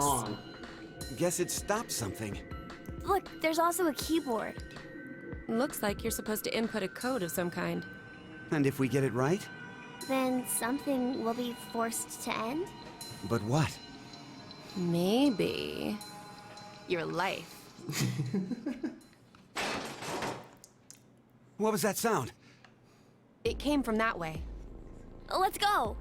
strong. Guess it stopped something. Look, there's also a keyboard. Looks like you're supposed to input a code of some kind. And if we get it right? Then something will be forced to end? But what? Maybe your life. What was that sound? It came from that way. Let's go!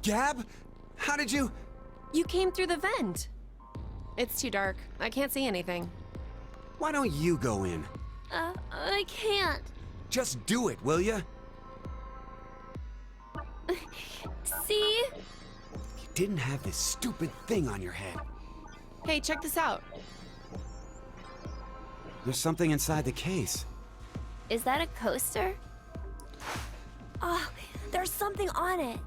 Gab? How did you... You came through the vent. It's too dark. I can't see anything. Why don't you go in? I can't. Just do it, will ya? See? You didn't have this stupid thing on your head. Hey, check this out. There's something inside the case. Is that a coaster? Oh, there's something on it.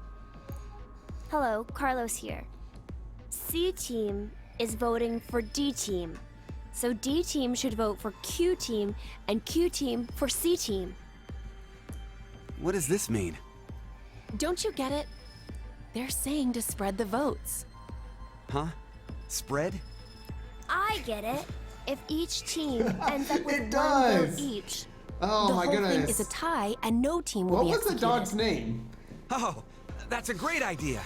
Hello, Carlos here. C team is voting for D team. So D team should vote for Q team and Q team for C team. What does this mean? Don't you get it? They're saying to spread the votes. Huh? Spread? I get it. If each team ends up with It one vote does. each. Oh The my whole goodness. thing is a tie, and no team will What be was the executed. dog's name? Oh, that's a great idea.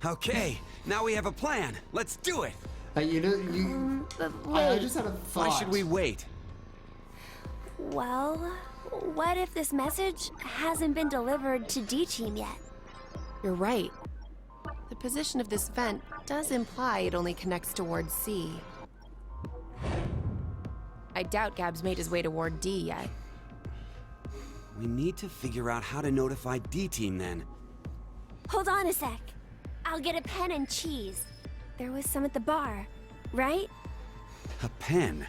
Okay, now we have a plan. Let's do it. You know, you. But I wait, just had a thought. Why should we wait? well, what if this message hasn't been delivered to D team yet? You're right. The position of this vent does imply it only connects toward C. I doubt Gab's made his way toward D yet. We need to figure out how to notify D team then. Hold on a sec. I'll get a pen and cheese. There was some at the bar, right? A pen.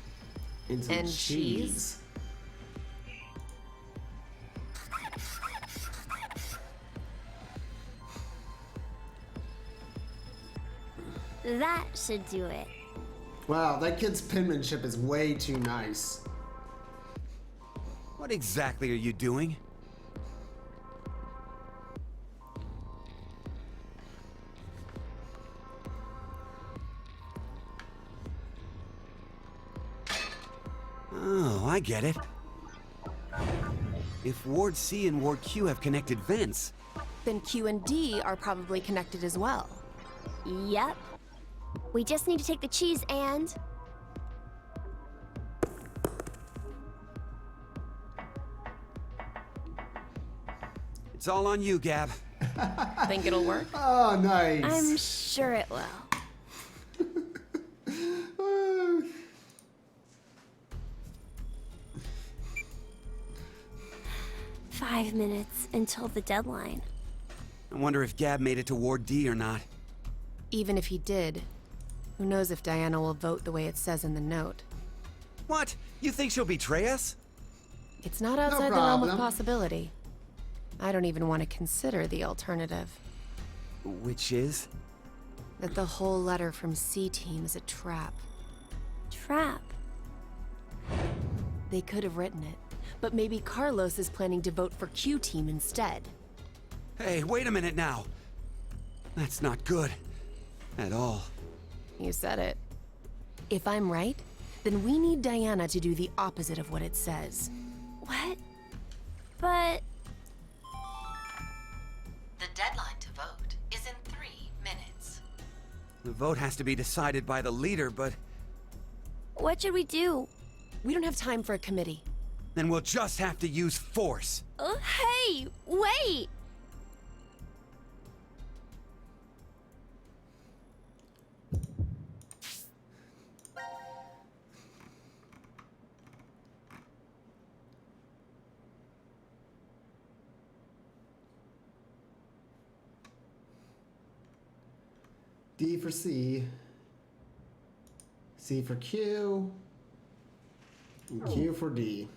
And some And cheese. That should do it. Wow, that kid's penmanship is way too nice. What exactly are you doing? Oh, I get it. If Ward C and Ward Q have connected vents, Then Q and D are probably connected as well. Yep. We just need to take the cheese and... it's all on you, Gab. Think it'll work? Oh, nice. I'm sure it will. 5 minutes until the deadline. I wonder if Gab made it to Ward D or not. Even if he did, who knows if Diana will vote the way it says in the note. What? You think she'll betray us? It's not outside the realm of problem. possibility. I don't even want to consider the alternative. Which is? That the whole letter from C Team is a trap. Trap. They could have written it, but maybe Carlos is planning to vote for Q Team instead. Hey, wait a minute now. That's not good. At all. You said it. If I'm right, then we need Diana to do the opposite of what it says. What? But... The deadline to vote is in 3 minutes. The vote has to be decided by the leader, but what should we do? We don't have time for a committee. then we'll just have to use force. Hey! Wait! D for C. C for Q. And Q for D.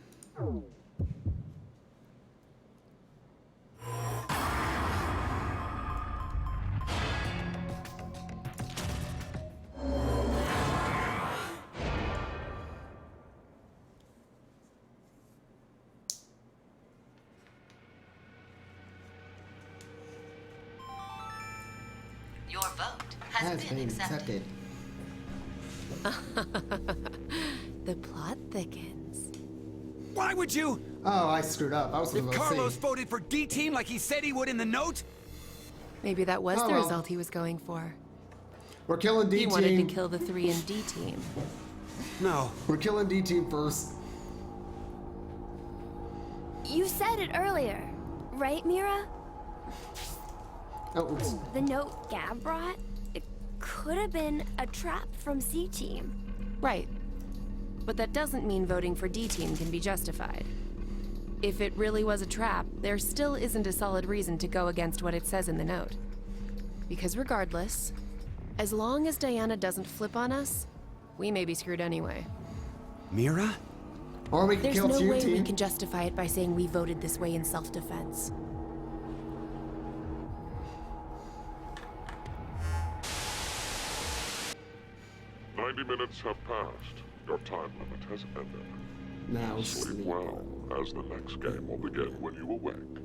Your vote has been accepted. The plot thickens. Why would you? Oh, I screwed up. I was If supposed to Carlos say. voted for D-Team like he said he would in the note? Maybe that was Oh, the well. result he was going for. We're killing D He wanted to team. kill the 3 and D team. No. We're killing D team first. You said it earlier, right, Mira? Oh, oops. The note Gab brought? It could have been a trap from C Team. Right. But that doesn't mean voting for D team can be justified. If it really was a trap, there still isn't a solid reason to go against what it says in the note. Because regardless, as long as Diana doesn't flip on us, we may be screwed anyway. Mira? Or we can There's kill no two way we team. can justify it by saying we voted this way in self-defense. Minutes have passed. Your time limit has ended. Now Sleep sleep. well, as the next game will begin when you awake.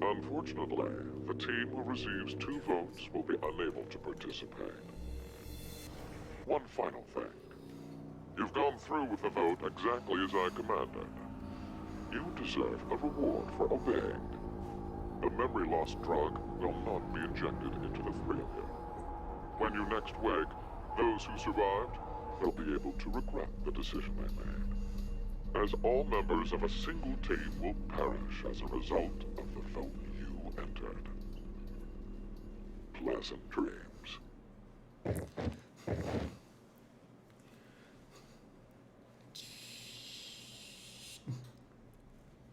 Unfortunately, the team who receives 2 votes will be unable to participate. One final thing. You've gone through with the vote exactly as I commanded. You deserve a reward for obeying. The memory loss drug will not be injected into the 3 of you. When you next wake, those who survived will be able to regret the decision they made, as all members of a single team will perish as a result of the vote you entered. Pleasant dreams.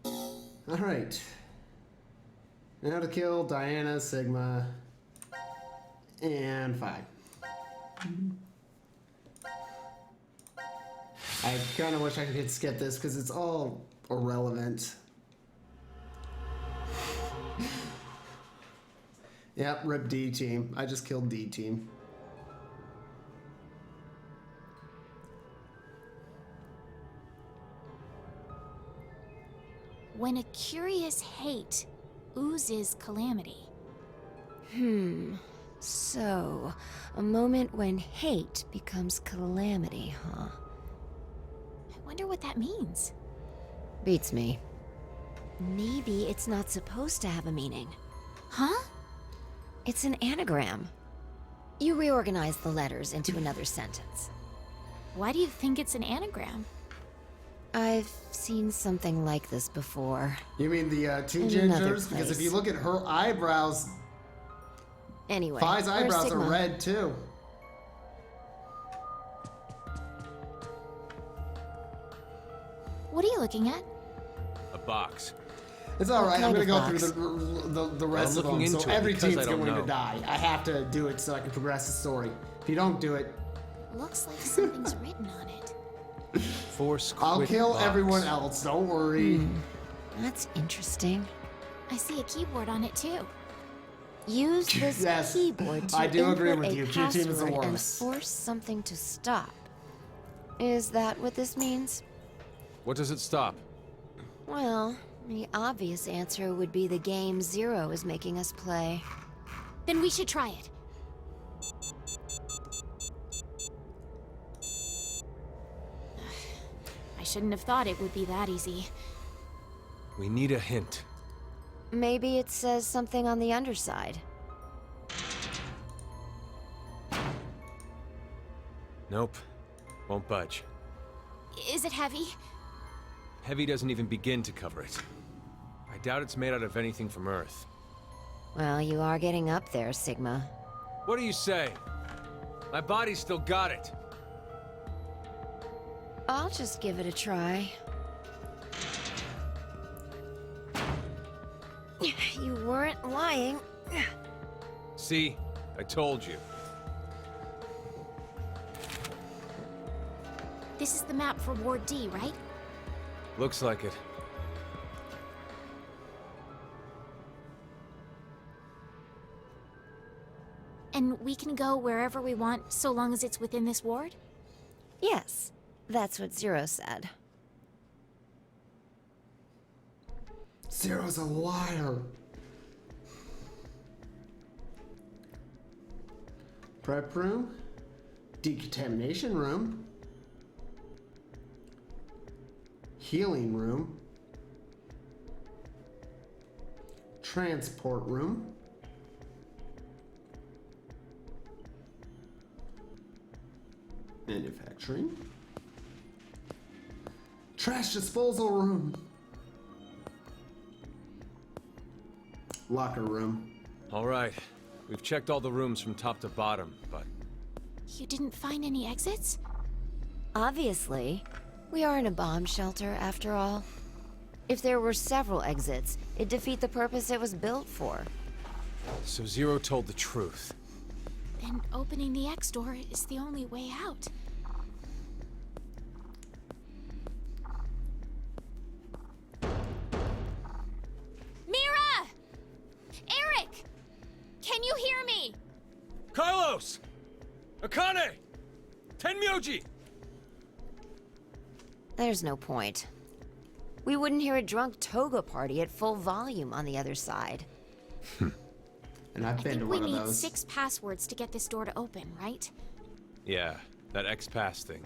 All right. Now to kill Diana, Sigma, and Phi. I kind of wish I could skip this because it's all irrelevant. Yep, rip D team. I just killed D team. When a curious hate oozes calamity. So, a moment when hate becomes calamity, huh? I wonder what that means. Beats me. Maybe it's not supposed to have a meaning. Huh? It's an anagram. You reorganize the letters into another sentence. Why do you think it's an anagram? I've seen something like this before. You mean the two In another gingers? Because if place. you look at her eyebrows, Anyway, Phi's where's eyebrows Sigma? are red too. What are you looking at? A box. It's all What right. I'm kind gonna of go through the rest of looking them. So into it every because team's I don't going to know. die. I have to do it so I can progress the story. If you don't do it, Looks like something's written on it. Force I'll quit kill box. everyone else. Don't worry. That's interesting. I see a keyboard on it too. Use this Yes, keyboard to I do agree input with a you. Q team is the password and worst. force something to stop. Is that what this means? What does it stop? Well, the obvious answer would be the game Zero is making us play. Then we should try it. I shouldn't have thought it would be that easy. We need a hint. Maybe it says something on the underside. Nope. Won't budge. Is it heavy? Heavy doesn't even begin to cover it. I doubt it's made out of anything from Earth. Well, you are getting up there, Sigma. What do you say? My body's still got it. I'll just give it a try. You weren't lying. See? I told you. This is the map for Ward D, right? Looks like it. And we can go wherever we want so long as it's within this ward? Yes, that's what Zero said. Zero's a liar. Prep room. Decontamination room. Healing room. Transport room. Manufacturing. Trash disposal room. Locker room. All right. We've checked all the rooms from top to bottom, but You didn't find any exits? Obviously. We are in a bomb shelter, after all. If there were several exits, it'd defeat the purpose it was built for. so Zero told the truth. Then opening the X door is the only way out. Mira! Eric! Can you hear me? Carlos! Akane! Tenmyoji! There's no point. We wouldn't hear a drunk toga party at full volume on the other side. And I've I been to think we one of need those. 6 passwords to get this door to open, right? Yeah, that X-Pass thing.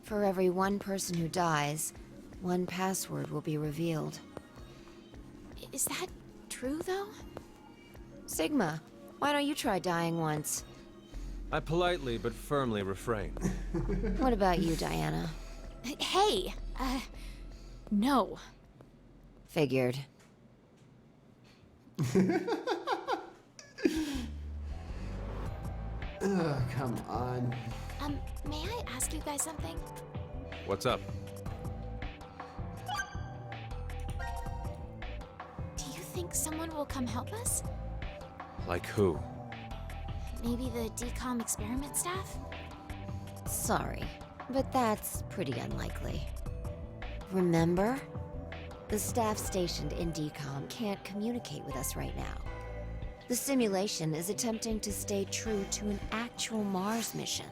For every one person who dies, one password will be revealed. Is that true, though? Sigma, why don't you try dying once? I politely but firmly refrain. What about you, Diana? Hey! No. Figured. Ugh, come on. May I ask you guys something? What's up? Do you think someone will come help us? Like who? Maybe the DCOM experiment staff? Sorry, but that's pretty unlikely. Remember? The staff stationed in DCOM can't communicate with us right now. The simulation is attempting to stay true to an actual Mars mission.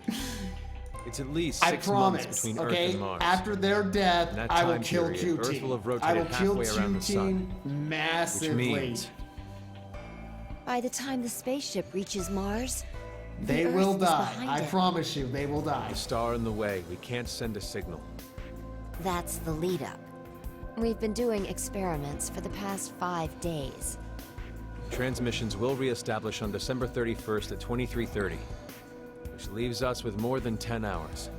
It's at least I 6 months promise, between Earth okay? and Mars. After their death, In that I will time kill period, Q Earth Team. will have I will rotated kill halfway around Q the sun. Team Which massively. means By the time the spaceship reaches Mars, They the will Earth is die. behind I it. promise you, they will die. the star in the way. We can't send a signal. That's the lead up. We've been doing experiments for the past 5 days. Transmissions will reestablish on December 31st at 23:30, which leaves us with more than 10 hours.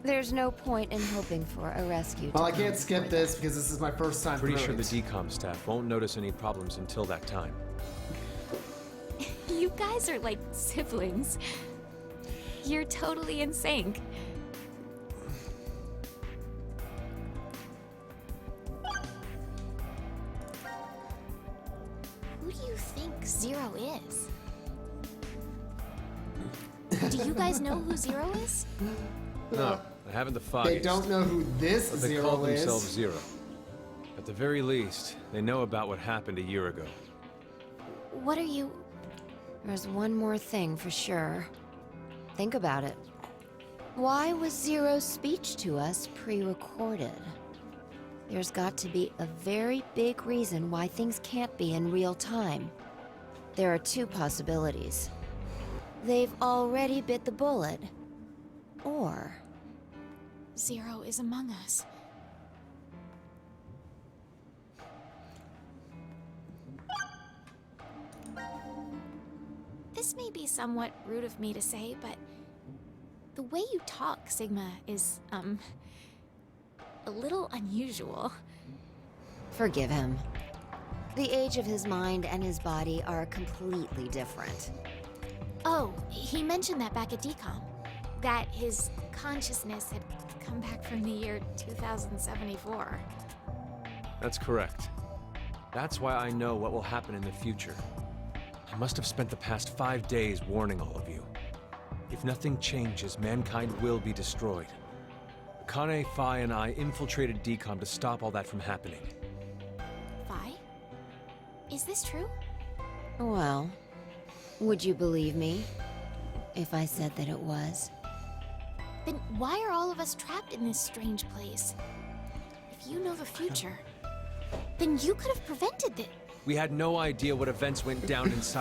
There's no point in hoping for a rescue. Well, I to can't come skip before this because this is my first time Pretty through sure it. the DCOM staff won't notice any problems until that time. You guys are like siblings. You're totally in sync. Who do you think Zero is? Do you guys know who Zero is? No, I haven't the foggiest. They don't know who this But they Zero call is. themselves Zero. At the very least, they know about what happened a year ago. What are you... There's one more thing for sure. Think about it. Why was Zero's speech to us pre-recorded? There's got to be a very big reason why things can't be in real time. There are 2 possibilities. They've already bit the bullet. Or... Zero is among us. This may be somewhat rude of me to say, but the way you talk, Sigma, is, a little unusual. forgive him. The age of his mind and his body are completely different. Oh, he mentioned that back at DCOM. That his consciousness had come back from the year 2074. That's correct. That's why I know what will happen in the future. I must have spent the past 5 days warning all of you. If nothing changes, mankind will be destroyed. Akane, Phi, and I infiltrated DCOM to stop all that from happening. Phi? Is this true? Well, would you believe me if I said that it was? Then why are all of us trapped in this strange place? If you know the future, then you could have prevented this. We had no idea what events went down inside